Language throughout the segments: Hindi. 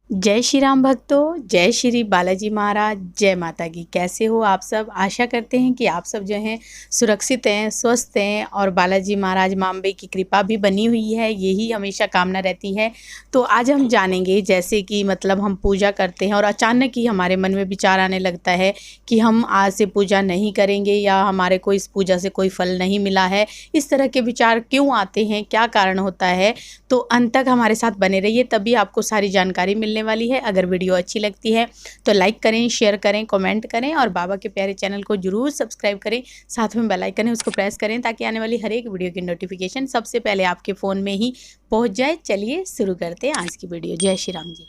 जय श्री राम भक्तों, जय श्री बालाजी महाराज, जय माता की। कैसे हो आप सब? आशा करते हैं कि आप सब जो हैं सुरक्षित हैं, स्वस्थ हैं और बालाजी महाराज माँ अम्बे की कृपा भी बनी हुई है, यही हमेशा कामना रहती है। तो आज हम जानेंगे, जैसे कि मतलब हम पूजा करते हैं और अचानक ही हमारे मन में विचार आने लगता है कि हम आज से पूजा नहीं करेंगे या हमारे को इस पूजा से कोई फल नहीं मिला है। इस तरह के विचार क्यों आते हैं, क्या कारण होता है? तो अंत तक हमारे साथ बने रहिए, तभी आपको सारी जानकारी मिलने वाली है। अगर वीडियो अच्छी लगती है तो लाइक करें, शेयर करें, कमेंट करें और बाबा के प्यारे चैनल को जरूर सब्सक्राइब करें। साथ में बेल आइकन है उसको प्रेस करें ताकि आने वाली हर एक वीडियो की नोटिफिकेशन सबसे पहले आपके फ़ोन में ही पहुंच जाए। चलिए शुरू करते हैं आज की वीडियो। जय श्री राम जी।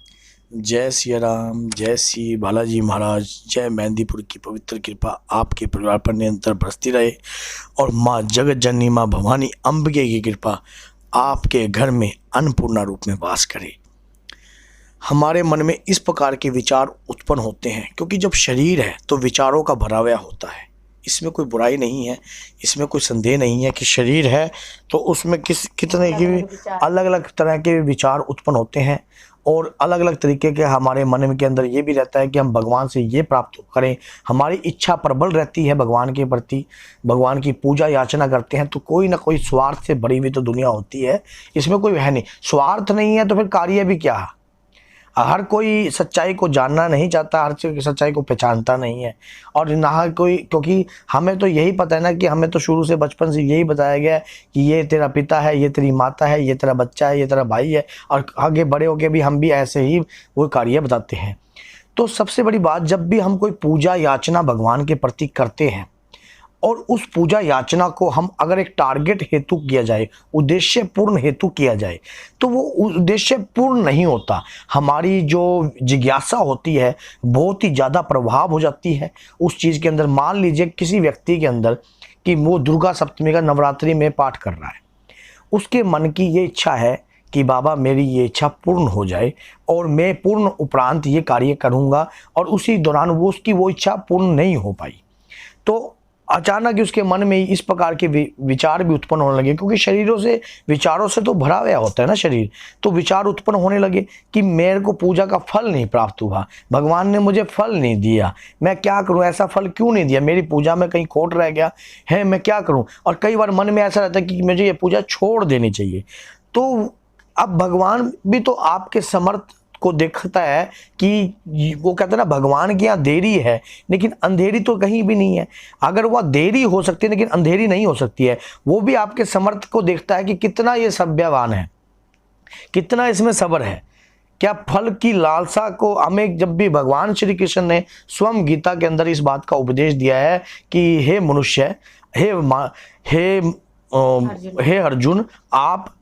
जय सिया राम, जय श्री बालाजी महाराज, जय मेहंदीपुर की पवित्र कृपा आपके परिवार पर निरंतर बरसती रहे और माँ जगत जननी माँ भवानी अम्बिके की कृपा आपके घर में अन्नपूर्णा रूप में वास करे। हमारे मन में इस प्रकार के विचार उत्पन्न होते हैं क्योंकि जब शरीर है तो विचारों का भरा हुआ होता है। इसमें कोई बुराई नहीं है, इसमें कोई संदेह नहीं है कि शरीर है तो उसमें कितने की अलग अलग तरह के विचार उत्पन्न होते हैं और अलग अलग तरीके के हमारे मन के अंदर ये भी रहता है कि हम भगवान से ये प्राप्त करें। हमारी इच्छा प्रबल रहती है भगवान के प्रति, भगवान की पूजा याचना करते हैं तो कोई ना कोई स्वार्थ से भरी हुई तो दुनिया होती है, इसमें कोई है नहीं। स्वार्थ नहीं है तो फिर कार्य भी क्या? हर कोई सच्चाई को जानना नहीं चाहता, हर कोई सच्चाई को पहचानता नहीं है और ना कोई, क्योंकि हमें तो यही पता है ना कि हमें तो शुरू से बचपन से यही बताया गया है कि ये तेरा पिता है, ये तेरी माता है, ये तेरा बच्चा है, ये तेरा भाई है और आगे बड़े होके भी हम भी ऐसे ही वो कार्य बताते हैं। तो सबसे बड़ी बात, जब भी हम कोई पूजा याचना भगवान के प्रति करते हैं और उस पूजा याचना को हम अगर एक टारगेट हेतु किया जाए, उद्देश्य पूर्ण हेतु किया जाए, तो वो उद्देश्य पूर्ण नहीं होता। हमारी जो जिज्ञासा होती है बहुत ही ज़्यादा प्रभाव हो जाती है उस चीज़ के अंदर। मान लीजिए किसी व्यक्ति के अंदर कि वो दुर्गा सप्तमी का नवरात्रि में पाठ कर रहा है, उसके मन की ये इच्छा है कि बाबा मेरी ये इच्छा पूर्ण हो जाए और मैं पूर्ण उपरांत ये कार्य करूँगा, और उसी दौरान वो उसकी वो इच्छा पूर्ण नहीं हो पाई तो अचानक ही उसके मन में इस प्रकार के विचार भी उत्पन्न होने लगे, क्योंकि शरीरों से विचारों से तो भरा हुआ होता है ना शरीर। तो विचार उत्पन्न होने लगे कि मेरे को पूजा का फल नहीं प्राप्त हुआ, भगवान ने मुझे फल नहीं दिया, मैं क्या करूं, ऐसा फल क्यों नहीं दिया, मेरी पूजा में कहीं खोट रह गया है, मैं क्या करूं। और कई बार मन में ऐसा रहता है कि मुझे ये पूजा छोड़ देनी चाहिए। तो अब भगवान भी तो आपके समर्थ को देखता है कि वो कहते हैं ना, भगवान की यहाँ देरी है लेकिन अंधेरी तो कहीं भी नहीं है। अगर वह देरी हो सकती है लेकिन अंधेरी नहीं हो सकती है। वो भी आपके समर्थ को देखता है कि कितना ये सभ्यवान है, कितना इसमें सब्र है, क्या फल की लालसा को हमें। जब भी भगवान श्री कृष्ण ने स्वयं गीता के अंदर इस बात का उपदेश दिया है कि हे मनुष्य, हे अर्जुन, आप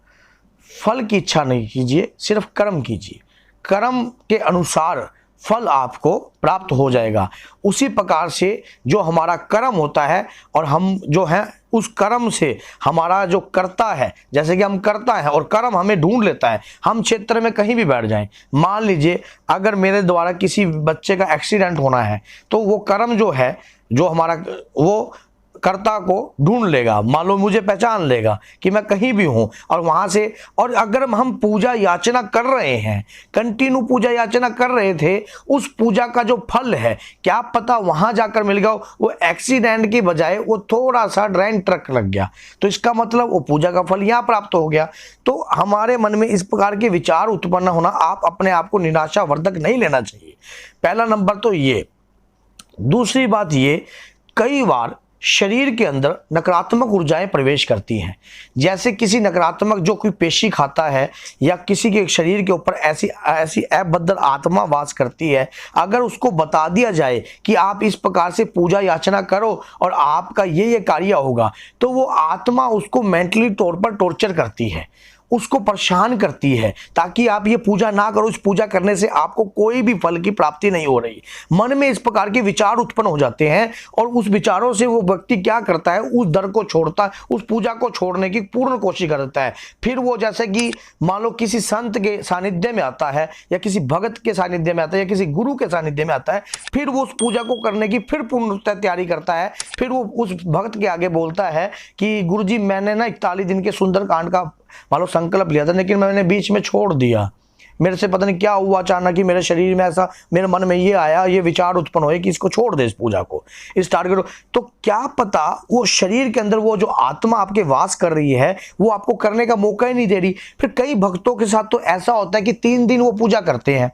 फल की इच्छा नहीं कीजिए, सिर्फ कर्म कीजिए, कर्म के अनुसार फल आपको प्राप्त हो जाएगा। उसी प्रकार से जो हमारा कर्म होता है और हम जो हैं उस कर्म से हमारा जो कर्ता है, जैसे कि हम कर्ता हैं और कर्म हमें ढूंढ लेता है। हम क्षेत्र में कहीं भी बैठ जाएं, मान लीजिए अगर मेरे द्वारा किसी बच्चे का एक्सीडेंट होना है तो वो कर्म जो है, जो हमारा वो कर्ता को ढूंढ लेगा, मान लो मुझे पहचान लेगा कि मैं कहीं भी हूं और वहां से। और अगर हम पूजा याचना कर रहे हैं, कंटिन्यू पूजा याचना कर रहे थे, उस पूजा का जो फल है क्या पता वहां जाकर मिल गया, वो एक्सीडेंट की बजाय वो थोड़ा सा ड्राइन ट्रक लग गया, तो इसका मतलब वो पूजा का फल यहां प्राप्त हो गया। तो हमारे मन में इस प्रकार के विचार उत्पन्न होना, आप अपने आप को निराशावर्धक नहीं लेना चाहिए, पहला नंबर तो ये। दूसरी बात ये, कई बार शरीर के अंदर नकारात्मक ऊर्जाएं प्रवेश करती हैं। जैसे किसी नकारात्मक जो कोई पेशी खाता है या किसी के शरीर के ऊपर ऐसी अभद्र आत्मा वास करती है, अगर उसको बता दिया जाए कि आप इस प्रकार से पूजा याचना करो और आपका ये कार्य होगा, तो वो आत्मा उसको मेंटली तौर पर टॉर्चर करती है, उसको परेशान करती है ताकि आप ये पूजा ना करो, इस पूजा करने से आपको कोई भी फल की प्राप्ति नहीं हो रही। मन में इस प्रकार के विचार उत्पन्न हो जाते हैं और उस विचारों से वो व्यक्ति क्या करता है, उस दर को छोड़ता है, उस पूजा को छोड़ने की पूर्ण कोशिश करता है। फिर वो जैसे कि मान लो किसी संत के सानिध्य में आता है या किसी भगत के सानिध्य में आता है या किसी गुरु के सानिध्य में आता है, फिर वो उस पूजा को करने की फिर पूर्ण तैयारी करता है। फिर वो उस भगत के आगे बोलता है कि गुरुजी मैंने ना 41 दिन के सुंदर कांड का मान लो संकल्प लिया था लेकिन मैंने बीच में छोड़ दिया, मेरे से पता नहीं क्या हुआ अचानक कि मेरे शरीर में ऐसा, मेरे मन में ये आया, ये विचार उत्पन्न हुए कि इसको छोड़ दे, इस पूजा को, इस टारगेट को। तो क्या पता वो शरीर के अंदर वो जो आत्मा आपके वास कर रही है वो आपको करने का मौका ही नहीं दे रही। फिर कई भक्तों के साथ तो ऐसा होता है कि 3 दिन वो पूजा करते हैं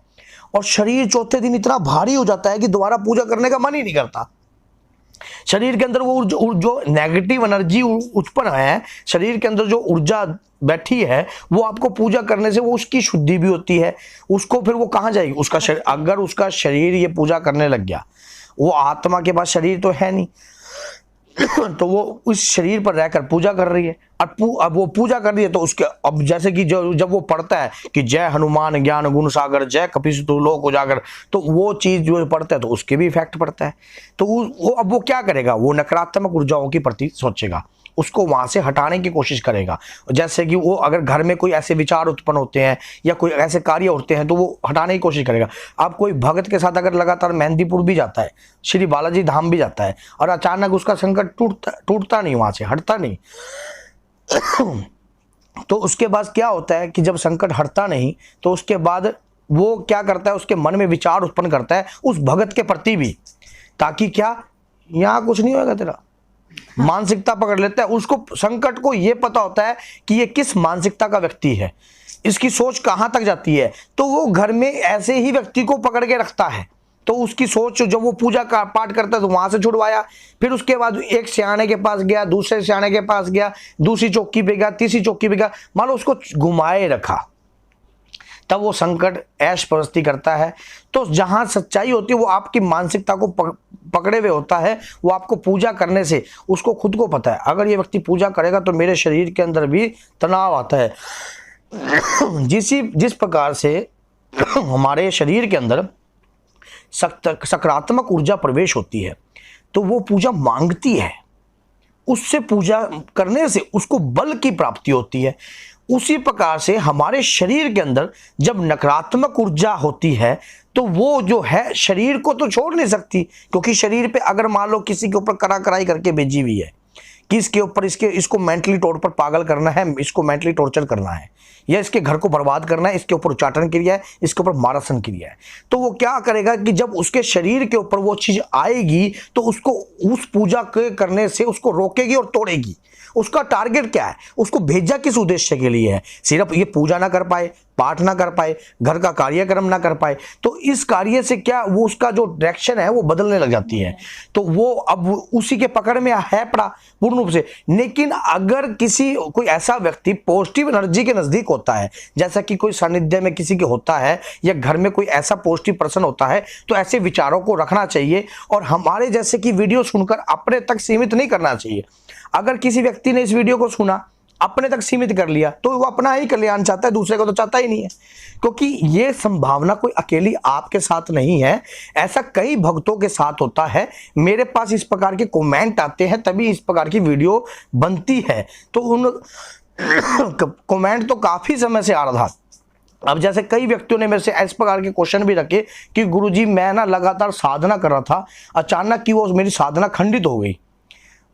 और शरीर चौथे दिन इतना भारी हो जाता है कि दोबारा पूजा करने का मन ही नहीं करता। शरीर के अंदर वो जो नेगेटिव एनर्जी उत्पन्न है, शरीर के अंदर जो ऊर्जा बैठी है, वो आपको पूजा करने से वो उसकी शुद्धि भी होती है। उसको फिर वो कहाँ जाएगी, उसका शरीर, अगर उसका शरीर ये पूजा करने लग गया, वो आत्मा के पास शरीर तो है नहीं, तो वो उस शरीर पर रहकर पूजा कर रही है। अब वो पूजा कर रही है तो उसके, अब जैसे कि जब वो पढ़ता है कि जय हनुमान ज्ञान गुण सागर जय कपीसतु लोक उजागर, तो वो चीज जो पढ़ता है तो उसके भी इफेक्ट पड़ता है। तो वो अब वो क्या करेगा, वो नकारात्मक ऊर्जाओं के प्रति सोचेगा, उसको वहां से हटाने की कोशिश करेगा। जैसे कि वो अगर घर में कोई ऐसे विचार उत्पन्न होते हैं या कोई ऐसे कार्य होते हैं तो वो हटाने की कोशिश करेगा। अब कोई भगत के साथ अगर लगातार मेहंदीपुर भी जाता है, श्री बालाजी धाम भी जाता है, और अचानक उसका संकट टूटता नहीं, वहां से हटता नहीं, तो उसके बाद क्या होता है कि जब संकट हटता नहीं तो उसके बाद वो क्या करता है, उसके मन में विचार उत्पन्न करता है उस भगत के प्रति भी, ताकि क्या, यहाँ कुछ नहीं होगा तेरा, मानसिकता पकड़ लेता है उसको। संकट को ये पता होता है कि ये किस मानसिकता का व्यक्ति है, इसकी सोच कहां तक जाती है, तो वो घर में ऐसे ही व्यक्ति को पकड़ के रखता है। तो उसकी सोच, जब वो पूजा का पाठ करता है तो वहां से छुड़वाया, फिर उसके बाद एक सियाने के पास गया, दूसरे सियाने के पास गया, दूसरी चौकी पे गया, तीसरी चौकी पे गया, मान लो उसको घुमाए रखा, तब वो संकट ऐश परस्ती करता है। तो जहां सच्चाई होती है वो आपकी मानसिकता को पकड़े हुए होता है। वो आपको पूजा करने से, उसको खुद को पता है अगर ये व्यक्ति पूजा करेगा तो मेरे शरीर के अंदर भी तनाव आता है। जिस प्रकार से हमारे शरीर के अंदर सकारात्मक ऊर्जा प्रवेश होती है तो वो पूजा मांगती है, उससे पूजा करने से उसको बल की प्राप्ति होती है। उसी प्रकार से हमारे शरीर के अंदर जब नकारात्मक ऊर्जा होती है तो वो जो है शरीर को तो छोड़ नहीं सकती, क्योंकि शरीर पे अगर मान लो किसी के ऊपर कराई करके भेजी हुई है कि इसके ऊपर इसको मेंटली तौर पर पागल करना है, इसको मेंटली टॉर्चर करना है, या इसके घर को बर्बाद करना है, इसके ऊपर उच्चाटन क्रिया है, इसके ऊपर मारसन क्रिया है, तो वो क्या करेगा कि जब उसके शरीर के ऊपर वो चीज आएगी तो उसको उस पूजा के करने से उसको रोकेगी और तोड़ेगी। उसका टारगेट क्या है, उसको भेजा किस उद्देश्य के लिए है, सिर्फ ये पूजा ना कर पाए, पाठ ना कर पाए, घर का कार्यक्रम ना कर पाए, तो इस कार्य से क्या वो उसका जो डायरेक्शन है वो बदलने लग जाती है। तो वो अब उसी के पकड़ में है पड़ा पूर्ण रूप से। लेकिन अगर कोई ऐसा व्यक्ति पॉजिटिव एनर्जी के नजदीक होता है, जैसा कि कोई सानिध्य में किसी के होता है या घर में कोई ऐसा पॉजिटिव पर्सन होता है, तो ऐसे विचारों को रखना चाहिए और हमारे जैसे कि वीडियो सुनकर अपने तक सीमित नहीं करना चाहिए। अगर किसी व्यक्ति ने इस वीडियो को सुना, अपने तक सीमित कर लिया, तो वो अपना ही कल्याण चाहता है, दूसरे को तो चाहता ही नहीं है, क्योंकि ये संभावना कोई अकेली आपके साथ नहीं है, ऐसा कई भक्तों के साथ होता है। मेरे पास इस प्रकार के कमेंट आते हैं तभी इस प्रकार की वीडियो बनती है। तो उन कमेंट तो काफी समय से आ रहा था। अब जैसे कई व्यक्तियों ने मेरे से इस प्रकार के क्वेश्चन भी रखे कि गुरुजी मैं ना लगातार साधना कर रहा था, अचानक कि वो मेरी साधना खंडित हो गई।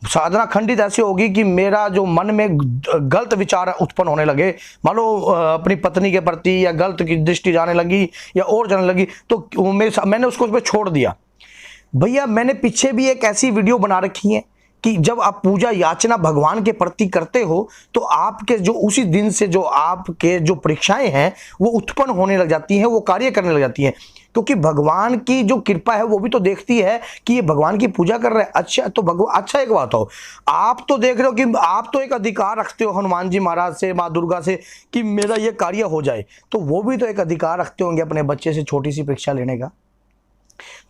साधना खंडित ऐसी होगी कि मेरा जो मन में गलत विचार उत्पन्न होने लगे, मान लो अपनी पत्नी के प्रति या गलत की दृष्टि जाने लगी या और जाने लगी, तो मैंने उसको उस पर छोड़ दिया। भैया मैंने पीछे भी एक ऐसी वीडियो बना रखी है कि जब आप पूजा याचना भगवान के प्रति करते हो तो आपके जो उसी दिन से जो आपके जो परीक्षाएं हैं वो उत्पन्न होने लग जाती हैं, वो कार्य करने लग जाती हैं, क्योंकि भगवान की जो कृपा है वो भी तो देखती है कि ये भगवान की पूजा कर रहे हैं। अच्छा तो भगवान, अच्छा एक बात हो, आप तो देख रहे हो कि आप तो एक अधिकार रखते हो हनुमान जी महाराज से, माँ दुर्गा से कि मेरा ये कार्य हो जाए, तो वो भी तो एक अधिकार रखते होंगे अपने बच्चे से छोटी सी परीक्षा लेने का।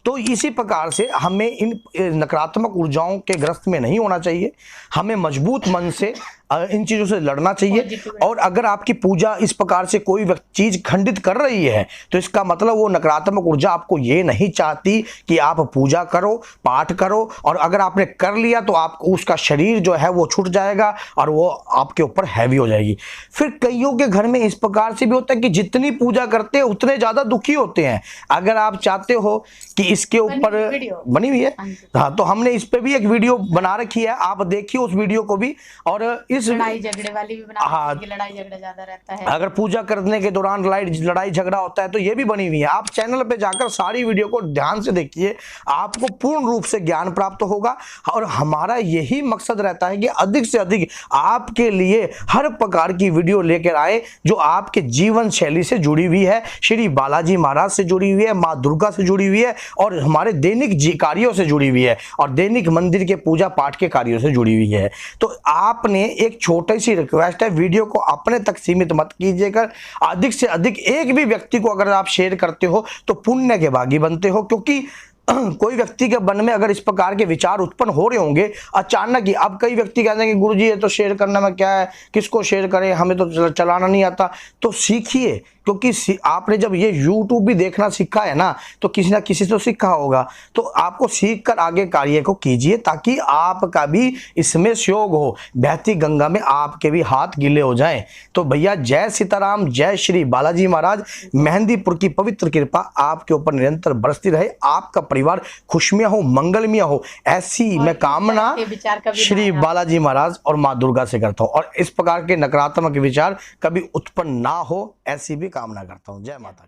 तो इसी प्रकार से हमें इन नकारात्मक ऊर्जाओं के ग्रस्त में नहीं होना चाहिए, हमें मजबूत मन से इन चीजों से लड़ना चाहिए। और अगर आपकी पूजा इस प्रकार से कोई चीज खंडित कर रही है तो इसका मतलब वो नकारात्मक ऊर्जा आपको ये नहीं चाहती कि आप पूजा करो, पाठ करो, और अगर आपने कर लिया तो आपको उसका शरीर जो है वो छूट जाएगा और वो आपके ऊपर हैवी हो जाएगी। फिर कईयों के घर में इस प्रकार से भी होता है कि जितनी पूजा करते हैं उतने ज्यादा दुखी होते हैं। अगर आप चाहते हो कि इसके ऊपर बनी हुई है, हाँ, तो हमने इस पे भी एक वीडियो बना रखी है, आप देखिए उस वीडियो को भी। और जिस लड़ाई झगड़े वाली भी बना हाँ, कि लड़ाई झगड़ा ज्यादा रहता है। अगर पूजा करने के दौरान लड़ाई झगड़ा होता है तो ये भी बनी हुई है। आप चैनल पे जाकर सारी वीडियो को ध्यान से देखिए, आपको पूर्ण रूप से ज्ञान प्राप्त होगा। और हमारा यही मकसद रहता है कि अधिक से अधिक आपके लिए हर प्रकार की वीडियो लेकर आए जो आपके जीवन शैली से जुड़ी हुई है, श्री बालाजी महाराज से जुड़ी हुई है, माँ दुर्गा से जुड़ी हुई है, और हमारे दैनिक कार्यों से जुड़ी हुई है, और दैनिक मंदिर के पूजा पाठ के कार्यों से जुड़ी हुई है। तो आपने एक छोटी सी रिक्वेस्ट है, वीडियो को अपने तक सीमित मत कीजिएगा। अधिक से अधिक एक भी व्यक्ति को अगर आप शेयर करते हो तो पुण्य के भागी बनते हो, क्योंकि कोई व्यक्ति के मन में अगर इस प्रकार के विचार उत्पन्न हो रहे होंगे अचानक ही, अब कई व्यक्ति कहते हैं कि गुरुजी ये तो शेयर करने में क्या है, किसको शेयर करें, हमें तो चलाना नहीं आता। तो सीखिए, क्योंकि आपने जब ये YouTube भी देखना सीखा है ना, तो किसी ना किसी से तो सीखा होगा। तो आपको सीख कर आगे कार्य को कीजिए ताकि आपका भी इसमें सहयोग हो, बहती गंगा में आपके भी हाथ गीले हो जाएं। तो भैया जय सीताराम, जय श्री बालाजी महाराज। मेहंदीपुर की पवित्र कृपा आपके ऊपर निरंतर बरसती रहे, आपका परिवार खुशमियां हो, मंगलमय हो, ऐसी मैं कामना श्री बालाजी महाराज और माँ दुर्गा से करता हूँ। और इस प्रकार के नकारात्मक विचार कभी उत्पन्न ना हो, ऐसी भी कामना करता हूँ। जय माता।